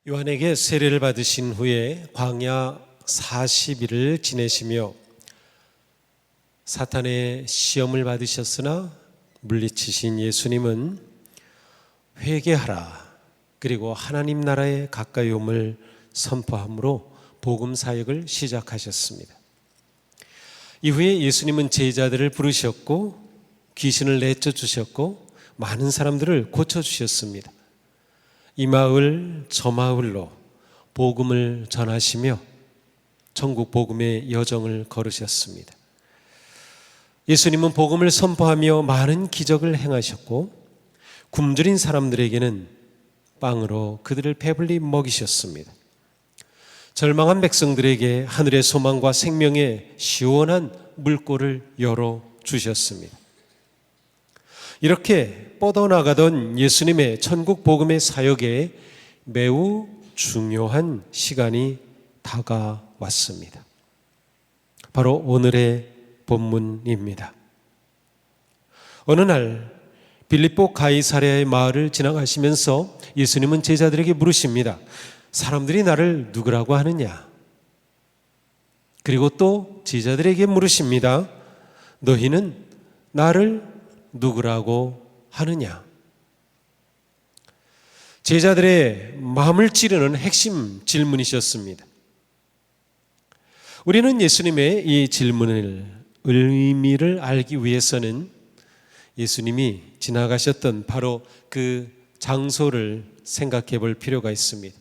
요한에게 세례를 받으신 후에 광야 40일을 지내시며 사탄의 시험을 받으셨으나 물리치신 예수님은 회개하라, 그리고 하나님 나라에 가까이 옴을 선포함으로 복음 사역을 시작하셨습니다. 이후에 예수님은 제자들을 부르셨고 귀신을 내쫓으셨고 많은 사람들을 고쳐주셨습니다. 이 마을 저 마을로 복음을 전하시며 천국 복음의 여정을 걸으셨습니다. 예수님은 복음을 선포하며 많은 기적을 행하셨고 굶주린 사람들에게는 빵으로 그들을 배불리 먹이셨습니다. 절망한 백성들에게 하늘의 소망과 생명의 시원한 물꼬를 열어주셨습니다. 이렇게 뻗어나가던 예수님의 천국 복음의 사역에 매우 중요한 시간이 다가왔습니다. 바로 오늘의 본문입니다. 어느 날 빌립보 가이사랴의 마을을 지나가시면서 예수님은 제자들에게 물으십니다. 사람들이 나를 누구라고 하느냐? 그리고 또 제자들에게 물으십니다. 너희는 나를 누구라고 하느냐? 제자들의 마음을 찌르는 핵심 질문이셨습니다. 우리는 예수님의 이 질문을 의미를 알기 위해서는 예수님이 지나가셨던 바로 그 장소를 생각해 볼 필요가 있습니다.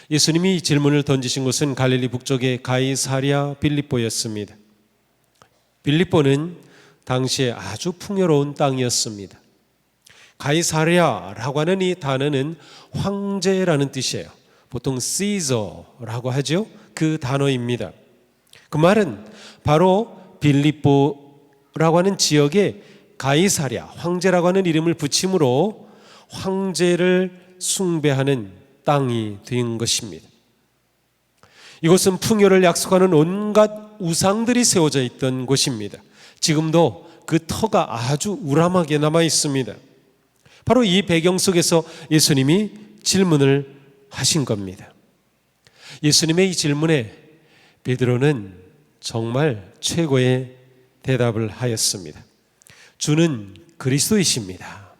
예수님이 이 질문을 던지신 곳은 갈릴리 북쪽의 가이사랴 빌립보였습니다. 빌립보는 당시에 아주 풍요로운 땅이었습니다. 가이사랴라고 하는 이 단어는 황제라는 뜻이에요. 보통 시저라고 하죠. 그 단어입니다. 그 말은 바로 빌립보라고 하는 지역에 가이사랴, 황제라고 하는 이름을 붙임으로 황제를 숭배하는 땅이 된 것입니다. 이곳은 풍요를 약속하는 온갖 우상들이 세워져 있던 곳입니다. 지금도 그 터가 아주 우람하게 남아 있습니다. 바로 이 배경 속에서 예수님이 질문을 하신 겁니다. 예수님의 이 질문에 베드로는 정말 최고의 대답을 하였습니다. 주는 그리스도이십니다.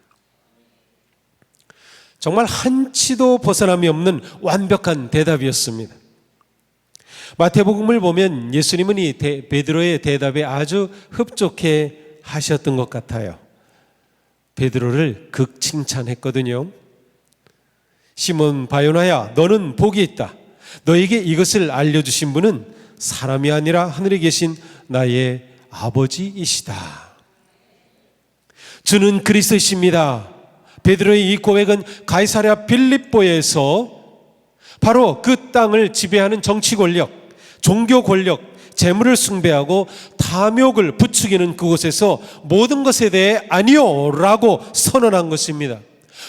정말 한치도 벗어남이 없는 완벽한 대답이었습니다. 마태복음을 보면 예수님은 이 베드로의 대답에 아주 흡족해 하셨던 것 같아요. 베드로를 극칭찬했거든요. 시몬 바요나야, 너는 복이 있다. 너에게 이것을 알려주신 분은 사람이 아니라 하늘에 계신 나의 아버지이시다. 주는 그리스도이십니다. 베드로의 이 고백은 가이사랴 빌립보에서 바로 그 땅을 지배하는 정치 권력, 종교 권력, 재물을 숭배하고 탐욕을 부추기는 그곳에서 모든 것에 대해 아니요 라고 선언한 것입니다.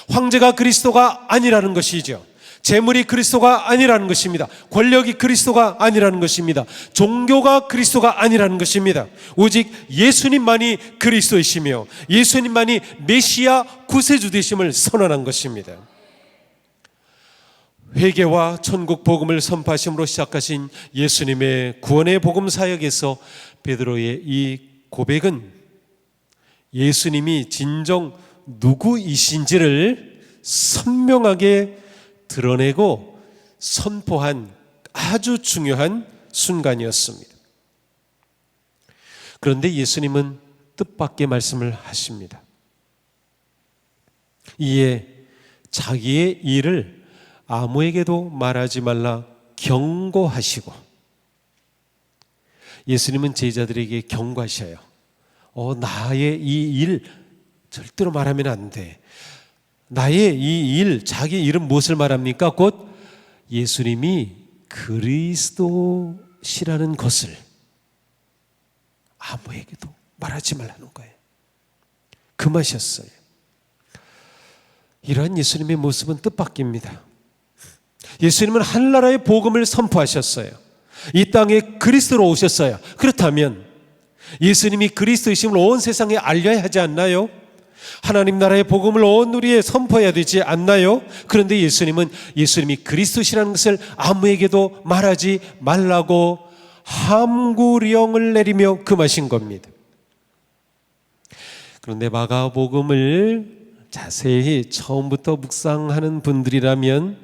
황제가 그리스도가 아니라는 것이죠. 재물이 그리스도가 아니라는 것입니다. 권력이 그리스도가 아니라는 것입니다. 종교가 그리스도가 아니라는 것입니다. 오직 예수님만이 그리스도이시며 예수님만이 메시아 구세주 되심을 선언한 것입니다. 회개와 천국 복음을 선포하심으로 시작하신 예수님의 구원의 복음 사역에서 베드로의 이 고백은 예수님이 진정 누구이신지를 선명하게 드러내고 선포한 아주 중요한 순간이었습니다. 그런데 예수님은 뜻밖의 말씀을 하십니다. 이에 자기의 일을 아무에게도 말하지 말라 경고하시고, 예수님은 제자들에게 경고하셔요. 나의 이 일 절대로 말하면 안 돼. 나의 이 일, 자기 이름 무엇을 말합니까? 곧 예수님이 그리스도시라는 것을 아무에게도 말하지 말라는 거예요. 금하셨어요. 이러한 예수님의 모습은 뜻밖입니다. 예수님은 하늘나라의 복음을 선포하셨어요. 이 땅에 그리스도로 오셨어요. 그렇다면 예수님이 그리스도이심을 온 세상에 알려야 하지 않나요? 하나님 나라의 복음을 온 우리에 선포해야 되지 않나요? 그런데 예수님이 그리스도시라는 것을 아무에게도 말하지 말라고 함구령을 내리며 금하신 겁니다. 그런데 마가복음을 자세히 처음부터 묵상하는 분들이라면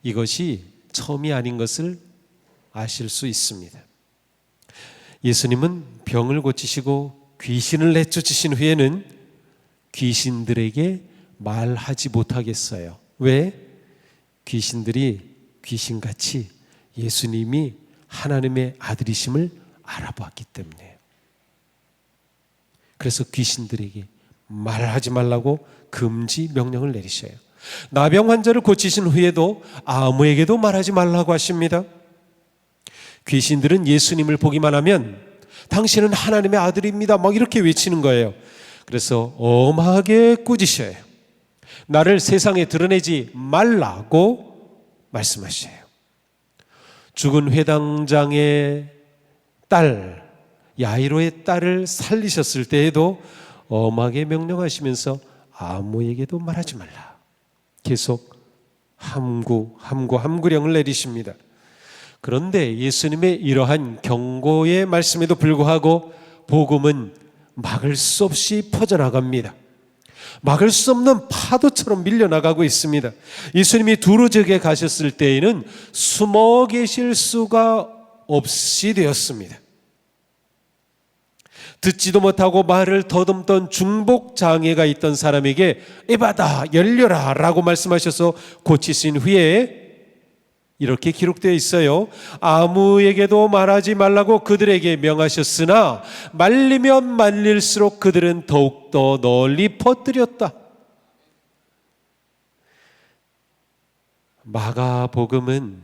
이것이 처음이 아닌 것을 아실 수 있습니다. 예수님은 병을 고치시고 귀신을 내쫓으신 후에는 귀신들에게 말하지 못하겠어요. 왜? 귀신들이 귀신같이 예수님이 하나님의 아들이심을 알아보았기 때문에. 그래서 귀신들에게 말하지 말라고 금지 명령을 내리셔요. 나병 환자를 고치신 후에도 아무에게도 말하지 말라고 하십니다. 귀신들은 예수님을 보기만 하면 당신은 하나님의 아들입니다 막 이렇게 외치는 거예요. 그래서 엄하게 꾸짖어요. 나를 세상에 드러내지 말라고 말씀하셔요. 죽은 회당장의 딸 야이로의 딸을 살리셨을 때에도 엄하게 명령하시면서 아무에게도 말하지 말라. 계속 함구령을 내리십니다. 그런데 예수님의 이러한 경고의 말씀에도 불구하고 복음은 막을 수 없이 퍼져나갑니다. 막을 수 없는 파도처럼 밀려나가고 있습니다. 예수님이 두로 지역에 가셨을 때에는 숨어 계실 수가 없이 되었습니다. 듣지도 못하고 말을 더듬던 중복장애가 있던 사람에게 에바다 열려라 라고 말씀하셔서 고치신 후에 이렇게 기록되어 있어요. 아무에게도 말하지 말라고 그들에게 명하셨으나 말리면 말릴수록 그들은 더욱더 널리 퍼뜨렸다. 마가복음은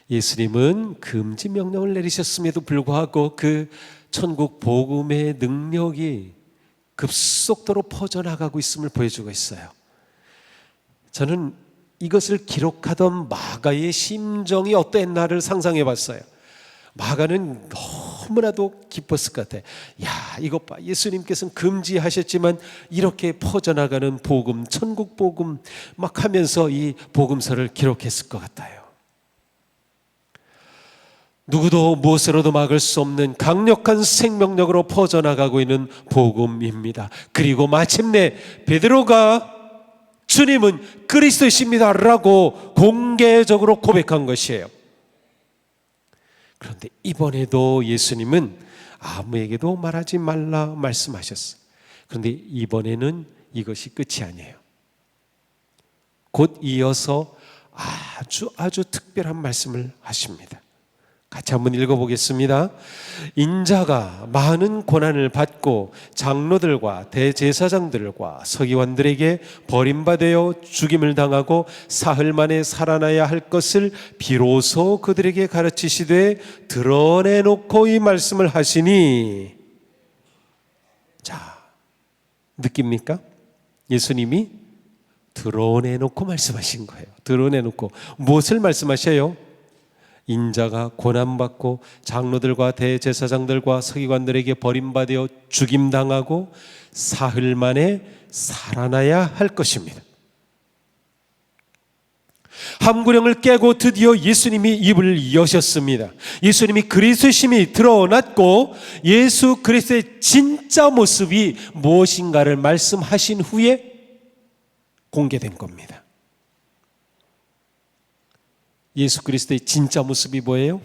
예수님은 금지 명령을 내리셨음에도 불구하고 그 천국 복음의 능력이 급속도로 퍼져나가고 있음을 보여주고 있어요. 저는 이것을 기록하던 마가의 심정이 어땠나를 상상해 봤어요. 마가는 너무나도 기뻤을 것 같아요. 야, 이것 봐. 예수님께서는 금지하셨지만 이렇게 퍼져나가는 복음, 천국 복음 막 하면서 이 복음서를 기록했을 것 같아요. 누구도 무엇으로도 막을 수 없는 강력한 생명력으로 퍼져나가고 있는 복음입니다. 그리고 마침내 베드로가 주님은 그리스도이십니다 라고 공개적으로 고백한 것이에요. 그런데 이번에도 예수님은 아무에게도 말하지 말라 말씀하셨어요. 그런데 이번에는 이것이 끝이 아니에요. 곧 이어서 아주 특별한 말씀을 하십니다. 같이 한번 읽어보겠습니다. 인자가 많은 고난을 받고 장로들과 대제사장들과 서기관들에게 버림받아 죽임을 당하고 사흘 만에 살아나야 할 것을 비로소 그들에게 가르치시되 드러내놓고 이 말씀을 하시니. 자, 느낍니까? 예수님이 드러내놓고 말씀하신 거예요. 드러내놓고 무엇을 말씀하셔요? 인자가 고난받고 장로들과 대제사장들과 서기관들에게 버림받아 죽임당하고 사흘 만에 살아나야 할 것입니다. 함구령을 깨고 드디어 예수님이 입을 여셨습니다. 예수님이 그리스도심이 드러났고 예수 그리스도의 진짜 모습이 무엇인가를 말씀하신 후에 공개된 겁니다. 예수 그리스도의 진짜 모습이 뭐예요?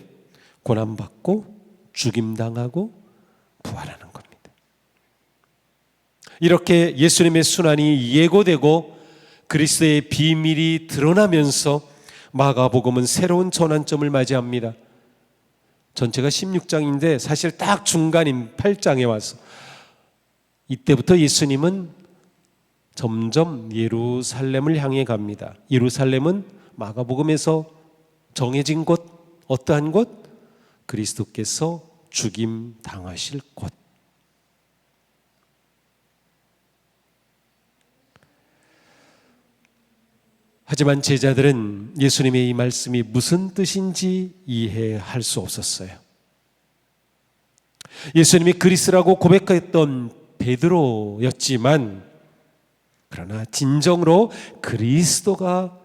고난받고 죽임당하고 부활하는 겁니다. 이렇게 예수님의 순환이 예고되고 그리스도의 비밀이 드러나면서 마가복음은 새로운 전환점을 맞이합니다. 전체가 16장인데 사실 딱 중간인 8장에 와서 이때부터 예수님은 점점 예루살렘을 향해 갑니다. 예루살렘은 마가복음에서 정해진 곳, 어떠한 곳? 그리스도께서 죽임 당하실 곳. 하지만 제자들은 예수님의 이 말씀이 무슨 뜻인지 이해할 수 없었어요. 예수님이 그리스도라고 고백했던 베드로였지만, 그러나 진정으로 그리스도가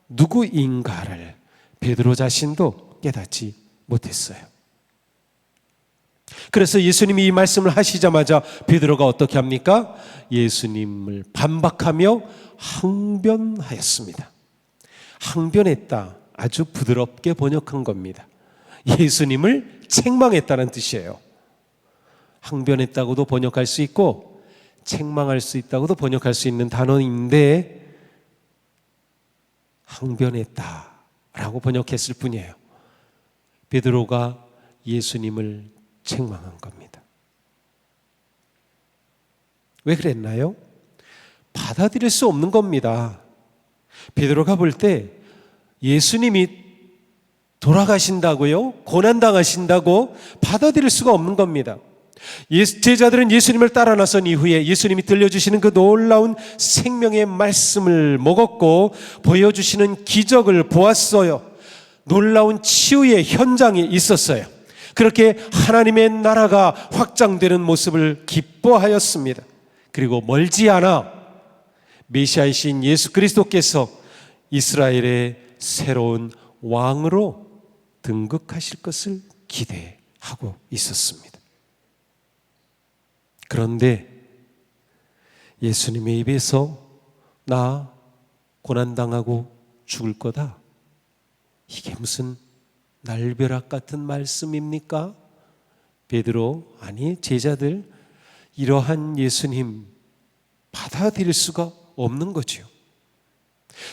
누구인가를 베드로 자신도 깨닫지 못했어요. 그래서 예수님이 이 말씀을 하시자마자 베드로가 어떻게 합니까? 예수님을 반박하며 항변하였습니다. 항변했다, 아주 부드럽게 번역한 겁니다. 예수님을 책망했다는 뜻이에요. 항변했다고도 번역할 수 있고 책망할 수 있다고도 번역할 수 있는 단어인데, 항변했다라고 번역했을 뿐이에요. 베드로가 예수님을 책망한 겁니다. 왜 그랬나요? 받아들일 수 없는 겁니다. 베드로가 볼 때 예수님이 돌아가신다고요? 고난당하신다고 받아들일 수가 없는 겁니다. 제자들은 예수님을 따라 나선 이후에 예수님이 들려주시는 그 놀라운 생명의 말씀을 먹었고 보여주시는 기적을 보았어요. 놀라운 치유의 현장이 있었어요. 그렇게 하나님의 나라가 확장되는 모습을 기뻐하였습니다. 그리고 멀지 않아 메시아이신 예수 그리스도께서 이스라엘의 새로운 왕으로 등극하실 것을 기대하고 있었습니다. 그런데 예수님의 입에서 나 고난당하고 죽을 거다, 이게 무슨 날벼락 같은 말씀입니까? 베드로, 아니 제자들, 이러한 예수님 받아들일 수가 없는 거죠.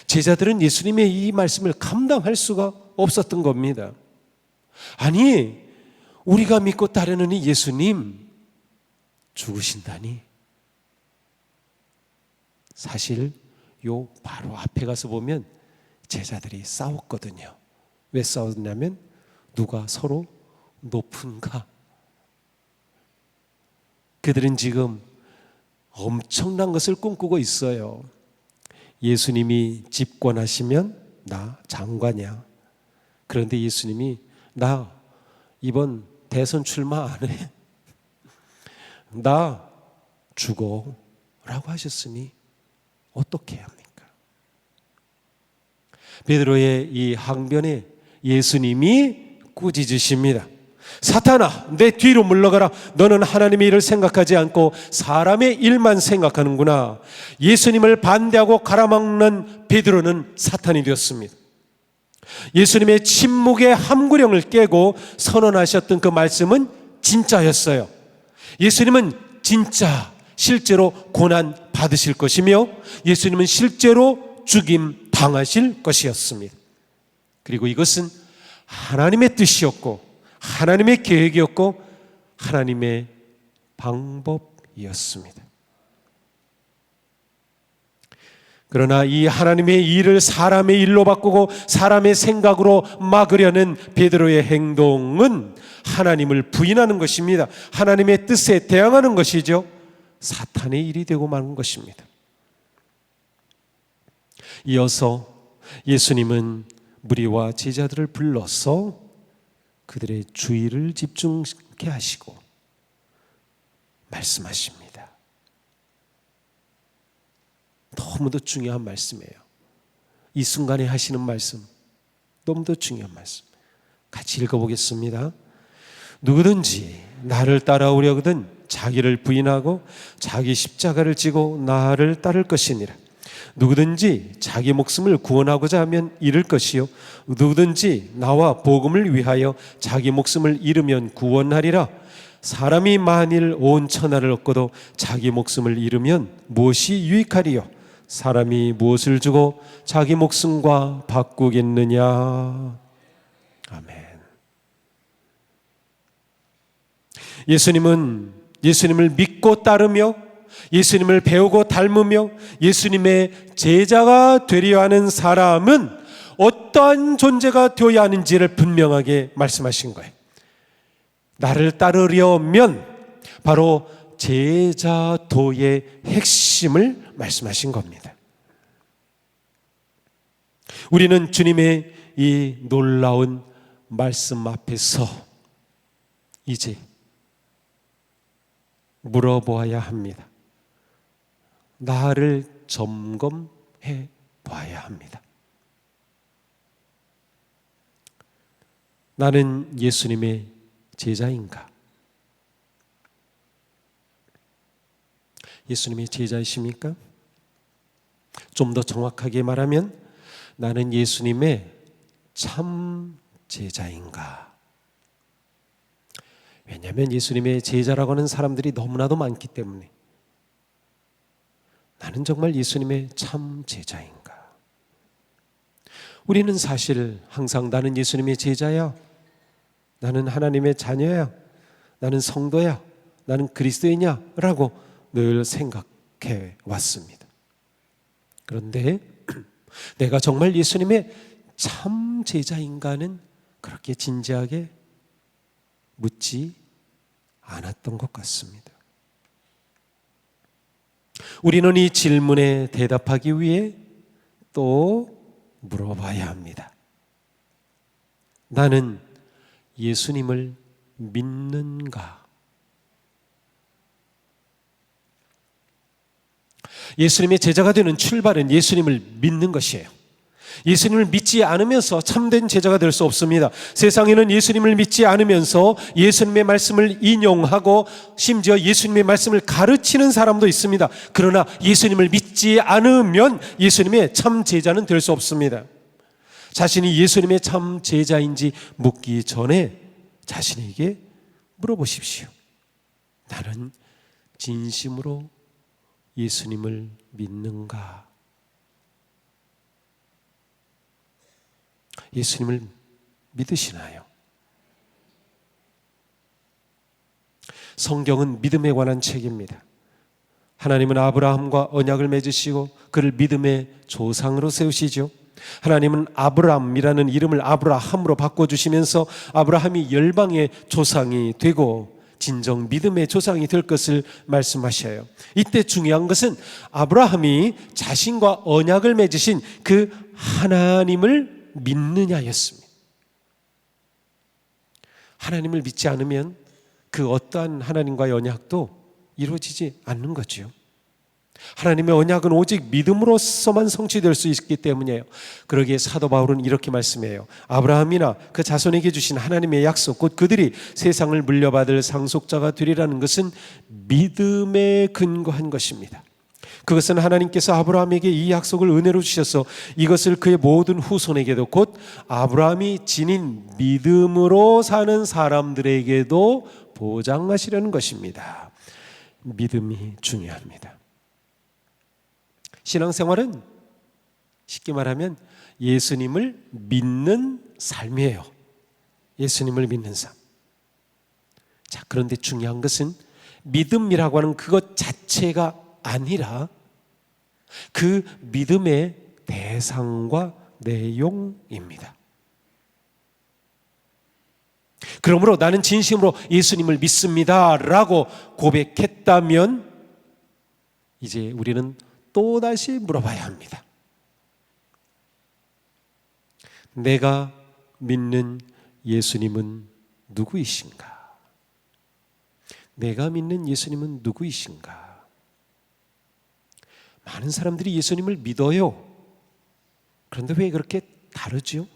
제자들은 예수님의 이 말씀을 감당할 수가 없었던 겁니다. 아니, 우리가 믿고 따르는 이 예수님 죽으신다니. 사실 요 바로 앞에 가서 보면 제자들이 싸웠거든요. 왜 싸웠냐면 누가 서로 높은가. 그들은 지금 엄청난 것을 꿈꾸고 있어요. 예수님이 집권하시면 나 장관이야. 그런데 예수님이 나 이번 대선 출마 안 해. 나 죽어 라고 하셨으니 어떻게 해야 합니까? 베드로의 이 항변에 예수님이 꾸짖으십니다. 사탄아, 내 뒤로 물러가라. 너는 하나님의 일을 생각하지 않고 사람의 일만 생각하는구나. 예수님을 반대하고 갈아먹는 베드로는 사탄이 되었습니다. 예수님의 침묵의 함구령을 깨고 선언하셨던 그 말씀은 진짜였어요. 예수님은 진짜 실제로 고난 받으실 것이며 예수님은 실제로 죽임 당하실 것이었습니다. 그리고 이것은 하나님의 뜻이었고 하나님의 계획이었고 하나님의 방법이었습니다. 그러나 이 하나님의 일을 사람의 일로 바꾸고 사람의 생각으로 막으려는 베드로의 행동은 하나님을 부인하는 것입니다. 하나님의 뜻에 대항하는 것이죠. 사탄의 일이 되고 마는 것입니다. 이어서 예수님은 무리와 제자들을 불러서 그들의 주의를 집중케 하시고 말씀하십니다. 너무도 중요한 말씀이에요. 이 순간에 하시는 말씀, 너무도 중요한 말씀. 같이 읽어보겠습니다. 누구든지 나를 따라오려거든 자기를 부인하고 자기 십자가를 지고 나를 따를 것이니라. 누구든지 자기 목숨을 구원하고자 하면 잃을 것이요 누구든지 나와 복음을 위하여 자기 목숨을 잃으면 구원하리라. 사람이 만일 온 천하를 얻고도 자기 목숨을 잃으면 무엇이 유익하리요? 사람이 무엇을 주고 자기 목숨과 바꾸겠느냐? 아멘. 예수님을 믿고 따르며 예수님을 배우고 닮으며 예수님의 제자가 되려 하는 사람은 어떠한 존재가 되어야 하는지를 분명하게 말씀하신 거예요. 나를 따르려면 바로 제자도의 핵심을 말씀하신 겁니다. 우리는 주님의 이 놀라운 말씀 앞에서 이제 물어보아야 합니다. 나를 점검해 봐야 합니다. 나는 예수님의 제자인가? 예수님의 제자이십니까? 좀 더 정확하게 말하면 나는 예수님의 참 제자인가? 왜냐하면 예수님의 제자라고 하는 사람들이 너무나도 많기 때문에 나는 정말 예수님의 참 제자인가? 우리는 사실 항상 나는 예수님의 제자야, 나는 하나님의 자녀야, 나는 성도야, 나는 그리스도이냐 라고 늘 생각해 왔습니다. 그런데 내가 정말 예수님의 참 제자인가는 그렇게 진지하게 묻지 않았던 것 같습니다. 우리는 이 질문에 대답하기 위해 또 물어봐야 합니다. 나는 예수님을 믿는가? 예수님의 제자가 되는 출발은 예수님을 믿는 것이에요. 예수님을 믿지 않으면서 참된 제자가 될 수 없습니다. 세상에는 예수님을 믿지 않으면서 예수님의 말씀을 인용하고 심지어 예수님의 말씀을 가르치는 사람도 있습니다. 그러나 예수님을 믿지 않으면 예수님의 참 제자는 될 수 없습니다. 자신이 예수님의 참 제자인지 묻기 전에 자신에게 물어보십시오. 나는 진심으로 예수님을 믿는가? 예수님을 믿으시나요? 성경은 믿음에 관한 책입니다. 하나님은 아브라함과 언약을 맺으시고 그를 믿음의 조상으로 세우시죠. 하나님은 아브람이라는 이름을 아브라함으로 바꿔주시면서 아브라함이 열방의 조상이 되고 진정 믿음의 조상이 될 것을 말씀하셔요. 이때 중요한 것은 아브라함이 자신과 언약을 맺으신 그 하나님을 믿느냐였습니다. 하나님을 믿지 않으면 그 어떠한 하나님과의 언약도 이루어지지 않는 거죠. 하나님의 언약은 오직 믿음으로서만 성취될 수 있기 때문이에요. 그러기에 사도 바울은 이렇게 말씀해요. 아브라함이나 그 자손에게 주신 하나님의 약속, 곧 그들이 세상을 물려받을 상속자가 되리라는 것은 믿음에 근거한 것입니다. 그것은 하나님께서 아브라함에게 이 약속을 은혜로 주셔서 이것을 그의 모든 후손에게도 곧 아브라함이 지닌 믿음으로 사는 사람들에게도 보장하시려는 것입니다. 믿음이 중요합니다. 신앙생활은 쉽게 말하면 예수님을 믿는 삶이에요. 예수님을 믿는 삶. 자, 그런데 중요한 것은 믿음이라고 하는 그것 자체가 아니라 그 믿음의 대상과 내용입니다. 그러므로 나는 진심으로 예수님을 믿습니다 라고 고백했다면 이제 우리는 또다시 물어봐야 합니다. 내가 믿는 예수님은 누구이신가? 내가 믿는 예수님은 누구이신가? 많은 사람들이 예수님을 믿어요. 그런데 왜 그렇게 다르죠?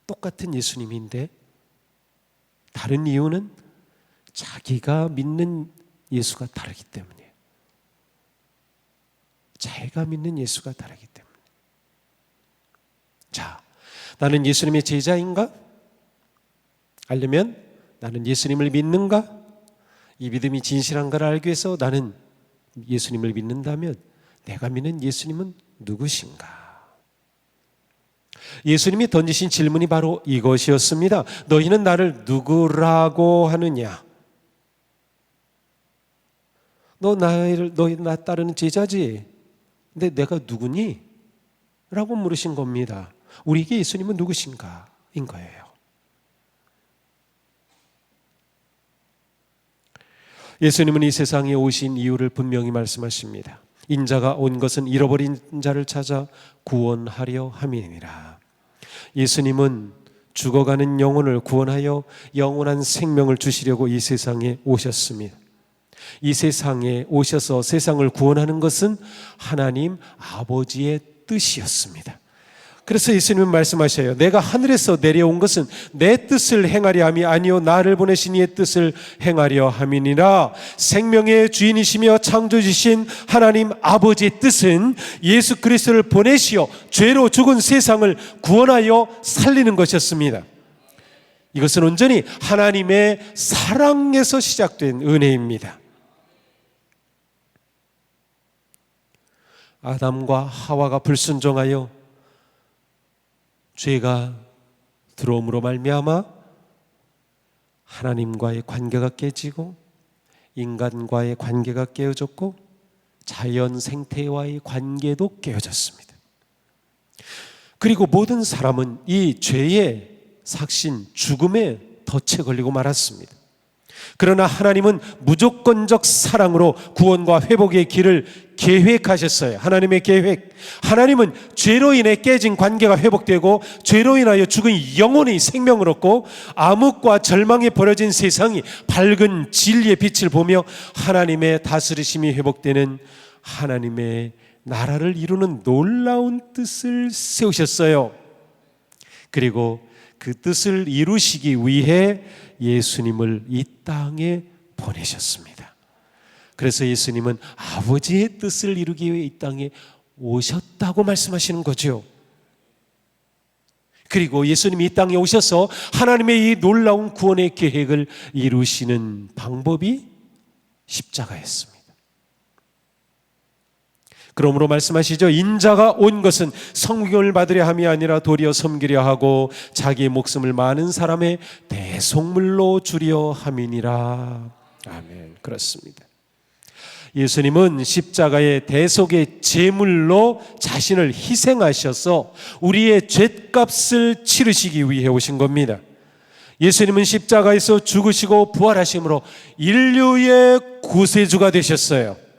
똑같은 예수님인데 다른 이유는 자기가 믿는 예수가 다르기 때문이에요. 자기가 믿는 예수가 다르기 때문에. 자, 나는 예수님의 제자인가? 알려면 나는 예수님을 믿는가? 이 믿음이 진실한가를 알기 위해서 나는 예수님을 믿는다면 내가 믿는 예수님은 누구신가? 예수님이 던지신 질문이 바로 이것이었습니다. 너희는 나를 누구라고 하느냐? 너희 나 따르는 제자지? 근데 내가 누구니? 라고 물으신 겁니다. 우리에게 예수님은 누구신가? 인 거예요. 예수님은 이 세상에 오신 이유를 분명히 말씀하십니다. 인자가 온 것은 잃어버린 자를 찾아 구원하려 함이니라. 예수님은 죽어가는 영혼을 구원하여 영원한 생명을 주시려고 이 세상에 오셨습니다. 이 세상에 오셔서 세상을 구원하는 것은 하나님 아버지의 뜻이었습니다. 그래서 예수님은 말씀하셔요. 내가 하늘에서 내려온 것은 내 뜻을 행하려 함이 아니요 나를 보내신 이의 뜻을 행하려 함이니라. 생명의 주인이시며 창조주신 하나님 아버지의 뜻은 예수 그리스도를 보내시어 죄로 죽은 세상을 구원하여 살리는 것이었습니다. 이것은 온전히 하나님의 사랑에서 시작된 은혜입니다. 아담과 하와가 불순종하여 죄가 들어옴으로 말미암아 하나님과의 관계가 깨지고 인간과의 관계가 깨어졌고 자연 생태와의 관계도 깨어졌습니다. 그리고 모든 사람은 이 죄의 삭신, 죽음에 덫에 걸리고 말았습니다. 그러나 하나님은 무조건적 사랑으로 구원과 회복의 길을 계획하셨어요. 하나님의 계획. 하나님은 죄로 인해 깨진 관계가 회복되고 죄로 인하여 죽은 영혼이 생명을 얻고 암흑과 절망에 버려진 세상이 밝은 진리의 빛을 보며 하나님의 다스리심이 회복되는 하나님의 나라를 이루는 놀라운 뜻을 세우셨어요. 그리고 그 뜻을 이루시기 위해 예수님을 이 땅에 보내셨습니다. 그래서 예수님은 아버지의 뜻을 이루기 위해 이 땅에 오셨다고 말씀하시는 거죠. 그리고 예수님이 이 땅에 오셔서 하나님의 이 놀라운 구원의 계획을 이루시는 방법이 십자가였습니다. 그러므로 말씀하시죠. 인자가 온 것은 성경을 받으려 함이 아니라 도리어 섬기려 하고 자기의 목숨을 많은 사람의 대속물로 주려 함이니라. 아멘. 그렇습니다. 예수님은 십자가의 대속의 제물로 자신을 희생하셔서 우리의 죗값을 치르시기 위해 오신 겁니다. 예수님은 십자가에서 죽으시고 부활하심으로 인류의 구세주가 되셨어요.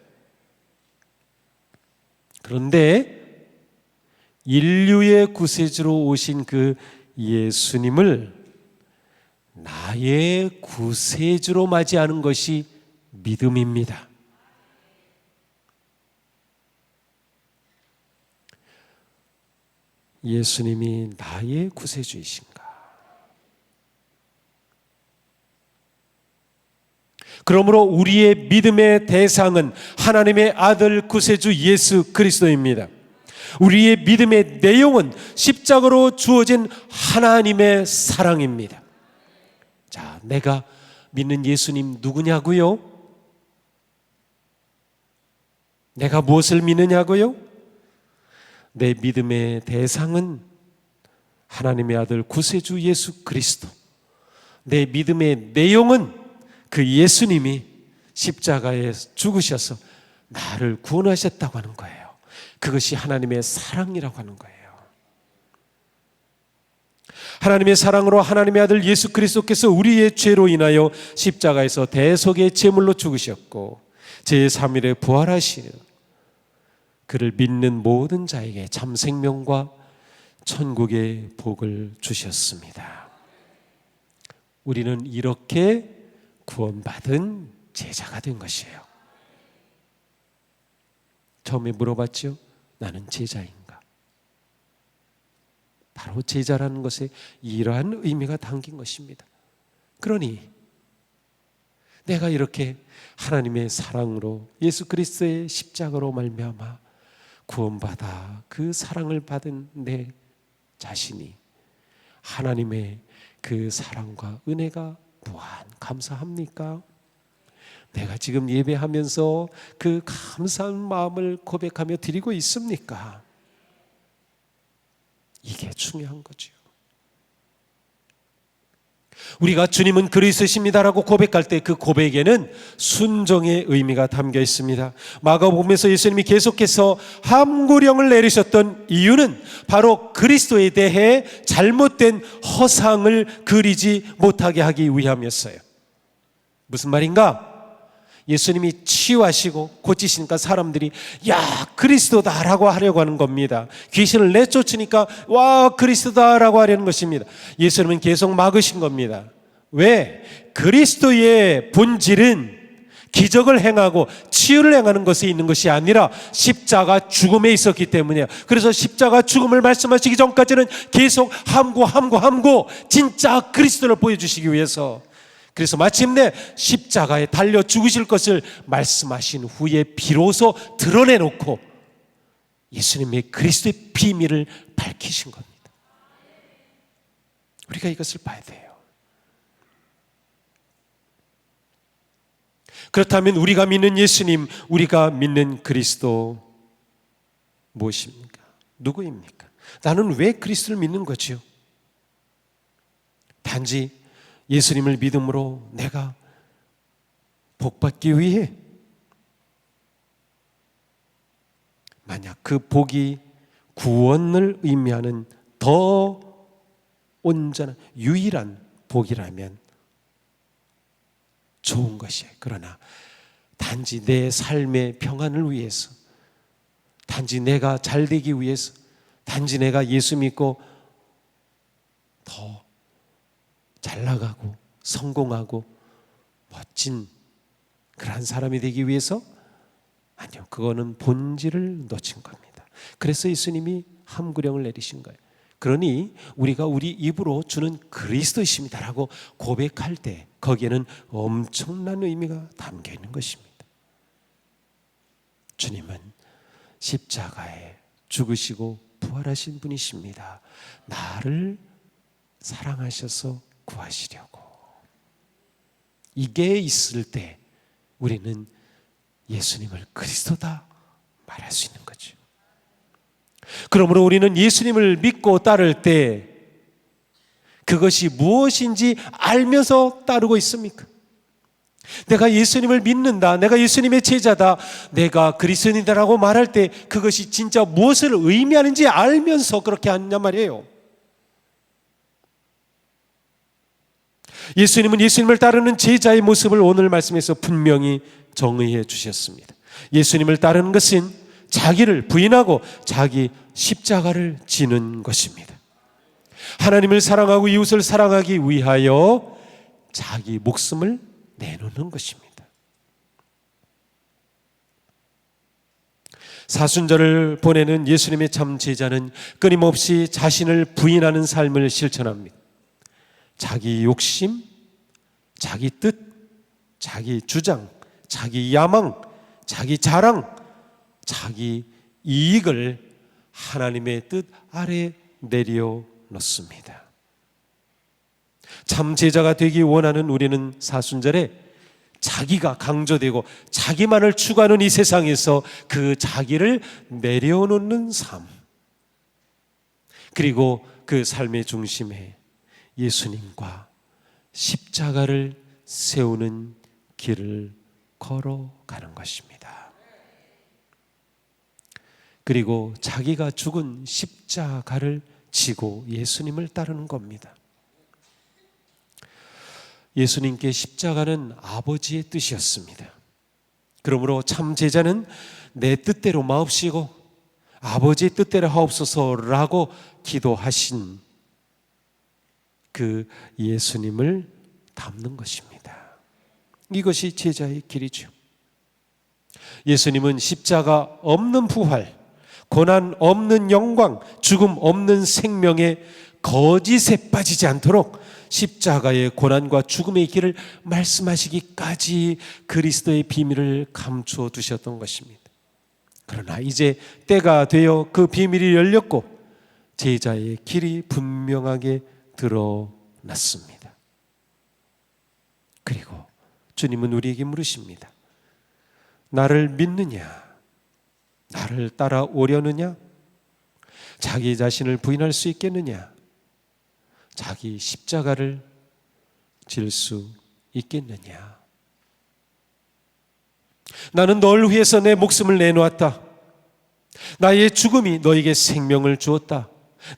그런데 인류의 구세주로 오신 그 예수님을 나의 구세주로 맞이하는 것이 믿음입니다. 예수님이 나의 구세주이신가? 그러므로 우리의 믿음의 대상은 하나님의 아들 구세주 예수 그리스도입니다. 우리의 믿음의 내용은 십자가로 주어진 하나님의 사랑입니다. 자, 내가 믿는 예수님 누구냐고요? 내가 무엇을 믿느냐고요? 내 믿음의 대상은 하나님의 아들 구세주 예수 그리스도. 내 믿음의 내용은 그 예수님이 십자가에 죽으셔서 나를 구원하셨다고 하는 거예요. 그것이 하나님의 사랑이라고 하는 거예요. 하나님의 사랑으로 하나님의 아들 예수 그리스도께서 우리의 죄로 인하여 십자가에서 대속의 제물로 죽으셨고 제3일에 부활하시는 그를 믿는 모든 자에게 참 생명과 천국의 복을 주셨습니다. 우리는 이렇게 구원받은 제자가 된 것이에요. 처음에 물어봤죠. 나는 제자인가? 바로 제자라는 것에 이러한 의미가 담긴 것입니다. 그러니 내가 이렇게 하나님의 사랑으로 예수 그리스도의 십자가로 말미암아 구원받아 그 사랑을 받은 내 자신이 하나님의 그 사랑과 은혜가 무한 감사합니까? 내가 지금 예배하면서 그 감사한 마음을 고백하며 드리고 있습니까? 이게 중요한 거죠. 우리가 주님은 그리스도십니다라고 고백할 때 그 고백에는 순종의 의미가 담겨 있습니다. 마가복음에서 예수님이 계속해서 함구령을 내리셨던 이유는 바로 그리스도에 대해 잘못된 허상을 그리지 못하게 하기 위함이었어요. 무슨 말인가? 예수님이 치유하시고 고치시니까 사람들이 야, 그리스도다라고 하려고 하는 겁니다. 귀신을 내쫓으니까 와, 그리스도다라고 하려는 것입니다. 예수님은 계속 막으신 겁니다. 왜? 그리스도의 본질은 기적을 행하고 치유를 행하는 것에 있는 것이 아니라 십자가 죽음에 있었기 때문이에요. 그래서 십자가 죽음을 말씀하시기 전까지는 계속 함구 진짜 그리스도를 보여주시기 위해서, 그래서 마침내 십자가에 달려 죽으실 것을 말씀하신 후에 비로소 드러내놓고 예수님의 그리스도의 비밀을 밝히신 겁니다. 우리가 이것을 봐야 돼요. 그렇다면 우리가 믿는 예수님, 우리가 믿는 그리스도 무엇입니까? 누구입니까? 나는 왜 그리스도를 믿는 거지요? 단지 예수님을 믿음으로 내가 복받기 위해, 만약 그 복이 구원을 의미하는 더 온전한 유일한 복이라면 좋은 것이에요. 그러나 단지 내 삶의 평안을 위해서, 단지 내가 잘 되기 위해서, 단지 내가 예수 믿고 더 잘 나가고 성공하고 멋진 그러한 사람이 되기 위해서, 아니요, 그거는 본질을 놓친 겁니다. 그래서 예수님이 함구령을 내리신 거예요. 그러니 우리가 우리 입으로 주는 그리스도이십니다라고 고백할 때 거기에는 엄청난 의미가 담겨 있는 것입니다. 주님은 십자가에 죽으시고 부활하신 분이십니다. 나를 사랑하셔서 구하시려고. 이게 있을 때 우리는 예수님을 그리스도다 말할 수 있는 거죠. 그러므로 우리는 예수님을 믿고 따를 때 그것이 무엇인지 알면서 따르고 있습니까? 내가 예수님을 믿는다, 내가 예수님의 제자다, 내가 그리스도인이다라고 말할 때 그것이 진짜 무엇을 의미하는지 알면서 그렇게 하느냐 말이에요. 예수님은 예수님을 따르는 제자의 모습을 오늘 말씀에서 분명히 정의해 주셨습니다. 예수님을 따르는 것은 자기를 부인하고 자기 십자가를 지는 것입니다. 하나님을 사랑하고 이웃을 사랑하기 위하여 자기 목숨을 내놓는 것입니다. 사순절을 보내는 예수님의 참 제자는 끊임없이 자신을 부인하는 삶을 실천합니다. 자기 욕심, 자기 뜻, 자기 주장, 자기 야망, 자기 자랑, 자기 이익을 하나님의 뜻 아래 내려놓습니다. 참 제자가 되기 원하는 우리는 사순절에 자기가 강조되고 자기만을 추구하는 이 세상에서 그 자기를 내려놓는 삶, 그리고 그 삶의 중심에 예수님과 십자가를 세우는 길을 걸어가는 것입니다. 그리고 자기가 죽은 십자가를 지고 예수님을 따르는 겁니다. 예수님께 십자가는 아버지의 뜻이었습니다. 그러므로 참 제자는 내 뜻대로 마옵시고 아버지의 뜻대로 하옵소서라고 기도하신 그 예수님을 닮는 것입니다. 이것이 제자의 길이죠. 예수님은 십자가 없는 부활, 고난 없는 영광, 죽음 없는 생명의 거짓에 빠지지 않도록 십자가의 고난과 죽음의 길을 말씀하시기까지 그리스도의 비밀을 감추어 두셨던 것입니다. 그러나 이제 때가 되어 그 비밀이 열렸고 제자의 길이 분명하게 드러났습니다. 그리고 주님은 우리에게 물으십니다. 나를 믿느냐? 나를 따라오려느냐? 자기 자신을 부인할 수 있겠느냐? 자기 십자가를 질 수 있겠느냐? 나는 널 위해서 내 목숨을 내놓았다. 나의 죽음이 너에게 생명을 주었다.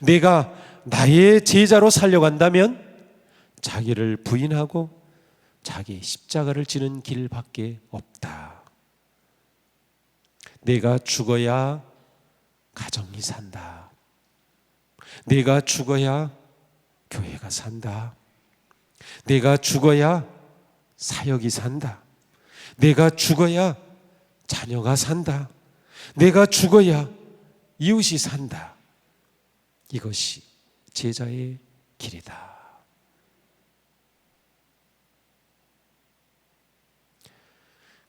내가 나의 제자로 살려간다면 자기를 부인하고 자기 십자가를 지는 길밖에 없다. 내가 죽어야 가정이 산다. 내가 죽어야 교회가 산다. 내가 죽어야 사역이 산다. 내가 죽어야 자녀가 산다. 내가 죽어야 이웃이 산다. 이것이 제자의 길이다.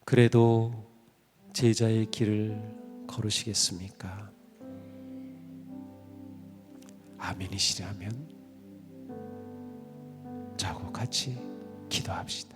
그래도 제자의 길을 걸으시겠습니까? 아멘이시라면 자고 같이 기도합시다.